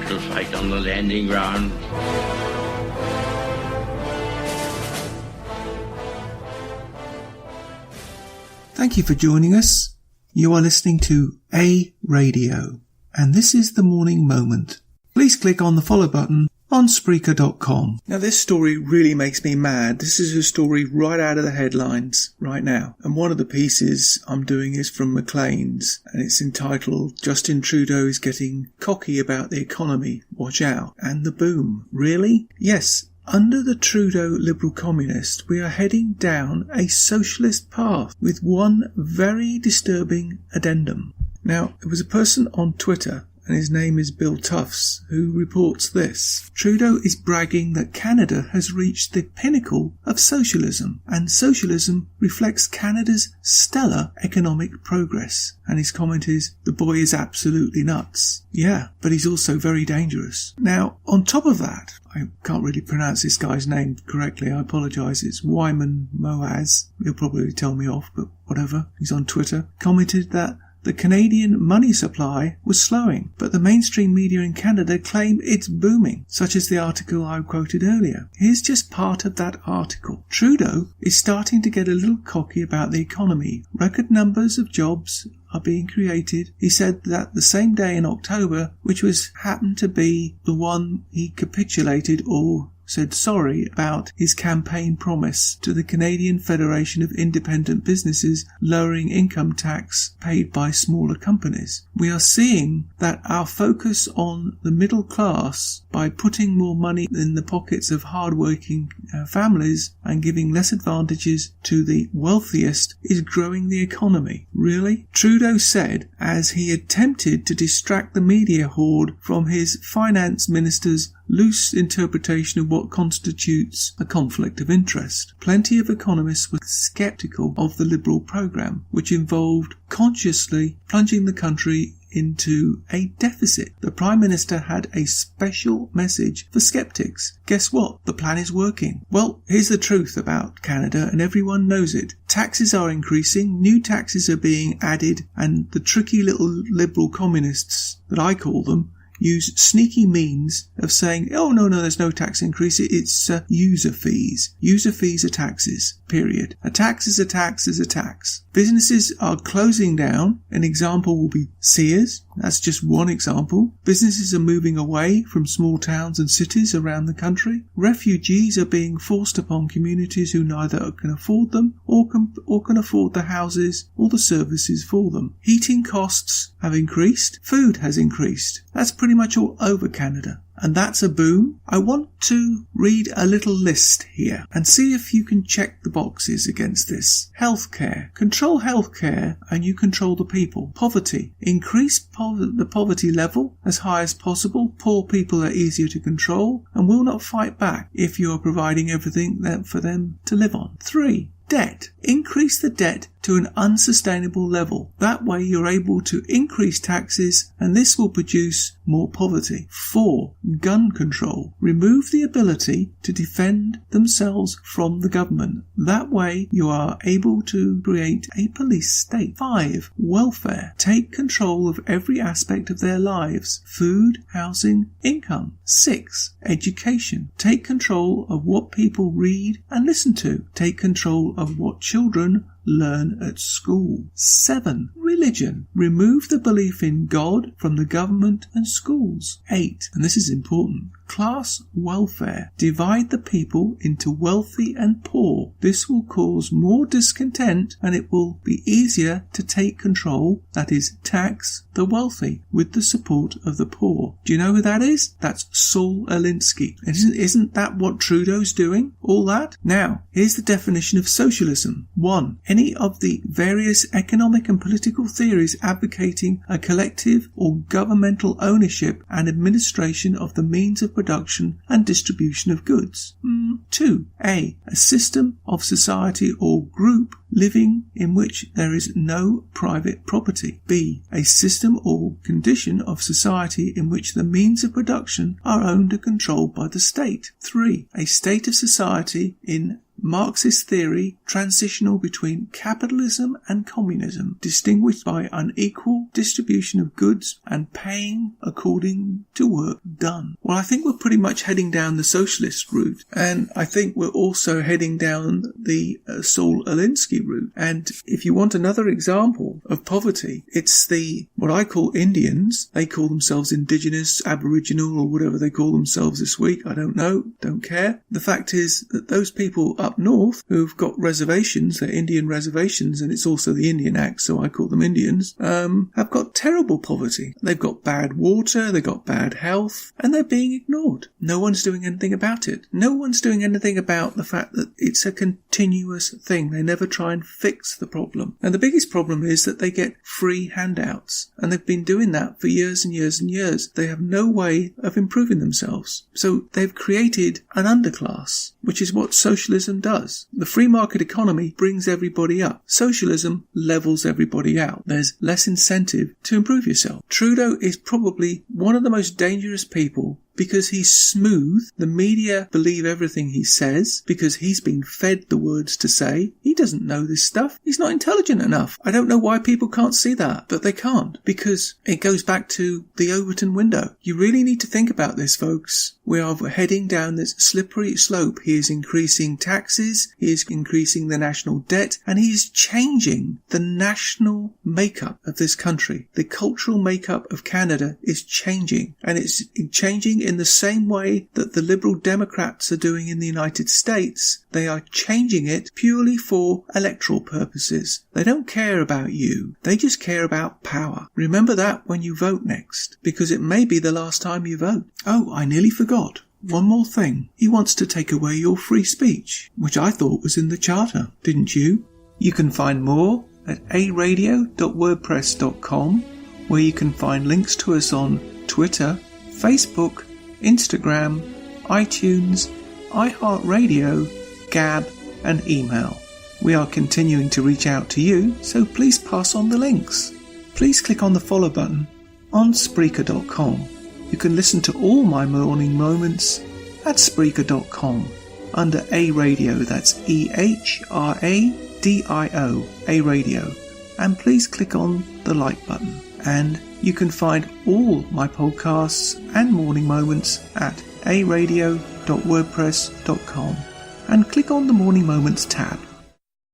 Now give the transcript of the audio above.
little fight on the landing ground. Thank you for joining us. You are listening to A Radio, and this is The Morning Moment. Please click on the follow button on Spreaker.com. Now, this story really makes me mad. This is a story right out of the headlines right now. And one of the pieces I'm doing is from Maclean's, and it's entitled, Justin Trudeau is getting cocky about the economy. Watch out. And the boom. Really? Yes. Under the Trudeau Liberal Communists, we are heading down a socialist path with one very disturbing addendum. Now, there was a person on Twitter, and his name is Bill Tufts, who reports this. Trudeau is bragging that Canada has reached the pinnacle of socialism, and socialism reflects Canada's stellar economic progress. And his comment is, the boy is absolutely nuts. Yeah, but he's also very dangerous. Now, on top of that, I can't really pronounce this guy's name correctly, I apologise, it's Wyman Moaz. He'll probably tell me off, but whatever. He's on Twitter. Commented that the Canadian money supply was slowing, but the mainstream media in Canada claim it's booming, such as the article I quoted earlier. Here's just part of that article. Trudeau is starting to get a little cocky about the economy. Record numbers of jobs are being created. He said that the same day in October, which happened to be the one he capitulated or said sorry about his campaign promise to the Canadian Federation of Independent Businesses lowering income tax paid by smaller companies. We are seeing that our focus on the middle class by putting more money in the pockets of hard-working families and giving less advantages to the wealthiest is growing the economy. Really? Trudeau said as he attempted to distract the media horde from his finance minister's loose interpretation of what constitutes a conflict of interest. Plenty of economists were sceptical of the Liberal programme, which involved consciously plunging the country into a deficit. The Prime Minister had a special message for sceptics. Guess what? The plan is working. Well, here's the truth about Canada, and everyone knows it. Taxes are increasing, new taxes are being added, and the tricky little Liberal communists, that I call them, use sneaky means of saying, oh, no, there's no tax increase, it's user fees. User fees are taxes, period. A tax is a tax is a tax. Businesses are closing down. An example will be Sears. That's just one example. Businesses are moving away from small towns and cities around the country. Refugees are being forced upon communities who neither can afford them or can afford the houses or the services for them. Heating costs have increased. Food has increased. That's pretty much all over Canada. And that's a boom. I want to read a little list here and see if you can check the boxes against this. Healthcare. Control healthcare and you control the people. Poverty. Increase the poverty level as high as possible. Poor people are easier to control and will not fight back if you are providing everything for them to live on. 3. Debt. Increase the debt to an unsustainable level. That way you're able to increase taxes and this will produce more poverty. 4. Gun control. Remove the ability to defend themselves from the government. That way you are able to create a police state. 5. Welfare. Take control of every aspect of their lives. Food, housing, income. 6. Education. Take control of what people read and listen to. Take control of what children learn at school. 7. Religion. Remove the belief in God from the government and schools. 8. And this is important. Class welfare. Divide the people into wealthy and poor. This will cause more discontent and it will be easier to take control, that is, tax the wealthy with the support of the poor. Do you know who that is? That's Saul Alinsky. Isn't that what Trudeau's doing? All that? Now, here's the definition of socialism. 1. Any of the various economic and political theories advocating a collective or governmental ownership and administration of the means of production and distribution of goods. 2. A system of society or group living in which there is no private property. B. A system or condition of society in which the means of production are owned and controlled by the state. 3. A state of society in Marxist theory transitional between capitalism and communism, distinguished by unequal distribution of goods and paying according to work done. Well, I think we're pretty much heading down the socialist route, and I think we're also heading down the Saul Alinsky route. And if you want another example of poverty, it's what I call Indians. They call themselves indigenous, aboriginal, or whatever they call themselves this week. I don't know, don't care. The fact is that those people up north who've got reservations, they're Indian reservations, and it's also the Indian Act, so I call them Indians, have got terrible poverty. They've got bad water, they've got bad health, and they're being ignored. No one's doing anything about it. No one's doing anything about the fact that it's a continuous thing. They never try and fix the problem. And the biggest problem is that they get free handouts, and they've been doing that for years and years and years. They have no way of improving themselves. So they've created an underclass, which is what socialism does. The free market economy brings everybody up. Socialism levels everybody out. There's less incentive to improve yourself. Trudeau is probably one of the most dangerous people because he's smooth. The media believe everything he says because he's been fed the words to say. He doesn't know this stuff. He's not intelligent enough. I don't know why people can't see that, but they can't, because it goes back to the Overton window. You really need to think about this, folks. We are heading down this slippery slope. He is increasing taxes, he is increasing the national debt, and he is changing the national makeup of this country. The cultural makeup of Canada is changing, and it's changing in the same way that the Liberal Democrats are doing in the United States. They are changing it purely for electoral purposes. They don't care about you. They just care about power. Remember that when you vote next, because it may be the last time you vote. Oh, I nearly forgot. One more thing. He wants to take away your free speech, which I thought was in the Charter, didn't you? You can find more at aradio.wordpress.com, where you can find links to us on Twitter, Facebook, Instagram, iTunes, iHeartRadio, Gab, and email. We are continuing to reach out to you, so please pass on the links. Please click on the follow button on Spreaker.com. You can listen to all my morning moments at Spreaker.com under A Radio, that's EHRADIO, A Radio. And please click on the like button. And you can find all my podcasts and morning moments at aradio.wordpress.com and click on the Morning Moments tab.